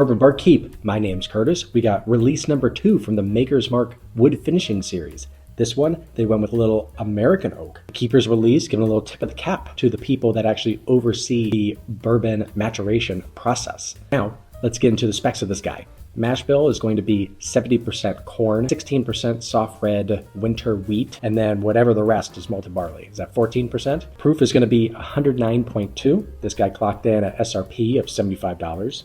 Bourbon Barkeep, my name's Curtis. We got release number 2 from the Maker's Mark wood finishing series. This one, they went with a little American oak. The Keeper's release, giving a little tip of the cap to the people that actually oversee the bourbon maturation process. Now, let's get into the specs of this guy. Mash bill is going to be 70% corn, 16% soft red winter wheat, and then whatever the rest is malted barley. Is that 14%? Proof is going to be 109.2. This guy clocked in at SRP of $75.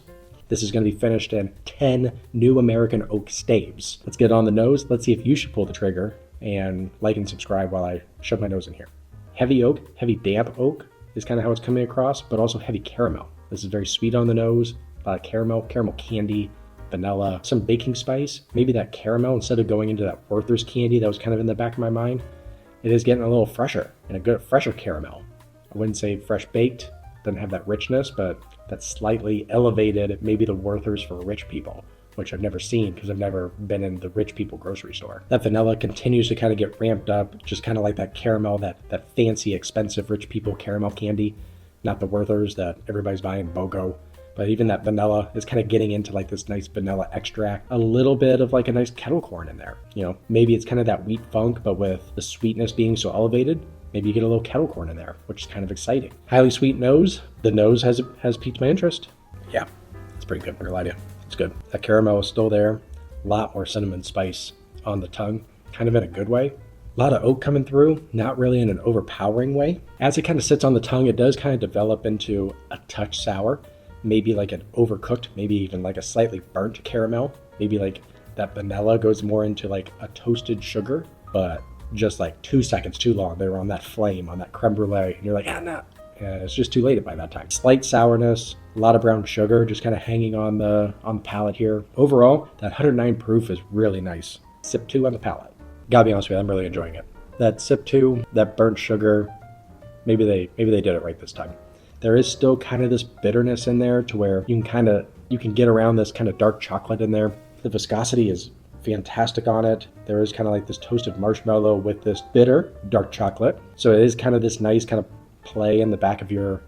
This is going to be finished in 10 new American oak staves. Let's get on the nose. Let's see if you should pull the trigger, and like and subscribe while I shove my nose in here. Heavy oak, heavy damp oak is kind of how it's coming across, but also heavy caramel. This is very sweet on the nose, a lot of caramel candy, vanilla, some baking spice, maybe that caramel instead of going into that Werther's candy that was kind of in the back of my mind. It is getting a little fresher and a good fresher caramel. I wouldn't say fresh baked, doesn't have that richness, but that's slightly elevated, maybe the Werther's for rich people, which I've never seen because I've never been in the rich people grocery store. That vanilla continues to kind of get ramped up, just kind of like that caramel, that fancy, expensive rich people caramel candy, not the Werther's that everybody's buying BOGO. But even that vanilla is kind of getting into like this nice vanilla extract. A little bit of like a nice kettle corn in there. You know, maybe it's kind of that wheat funk, but with the sweetness being so elevated, maybe you get a little kettle corn in there, which is kind of exciting. Highly sweet nose. The nose has piqued my interest. Yeah, it's pretty good, I'm not gonna lie to you. It's good. That caramel is still there. A lot more cinnamon spice on the tongue, kind of in a good way. A lot of oak coming through, not really in an overpowering way. As it kind of sits on the tongue, it does kind of develop into a touch sour. Maybe like an overcooked, maybe even like a slightly burnt caramel. Maybe like that vanilla goes more into like a toasted sugar, but just like 2 seconds too long. They were on that flame, on that creme brulee, and you're like, no. Yeah, it's just too late by that time. Slight sourness, a lot of brown sugar, just kind of hanging on the palate here. Overall, that 109 proof is really nice. Sip 2 on the palate. Gotta be honest with you, I'm really enjoying it. That sip 2, that burnt sugar, maybe they did it right this time. There is still kind of this bitterness in there to where you can get around this kind of dark chocolate in there. The viscosity is fantastic on it. There is kind of like this toasted marshmallow with this bitter dark chocolate. So it is kind of this nice kind of play in the back of your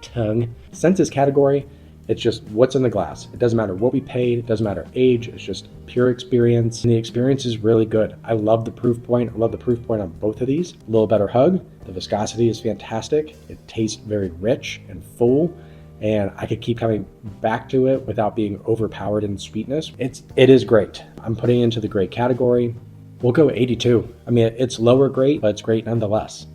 tongue. Senses category, it's just what's in the glass. It doesn't matter what we paid, it doesn't matter age, it's just pure experience. And the experience is really good. I love the proof point. I love the proof point on both of these. A little better hug. The viscosity is fantastic. It tastes very rich and full, and I could keep coming back to it without being overpowered in sweetness. It is great. I'm putting it into the great category. We'll go 82. I mean, it's lower great, but it's great nonetheless.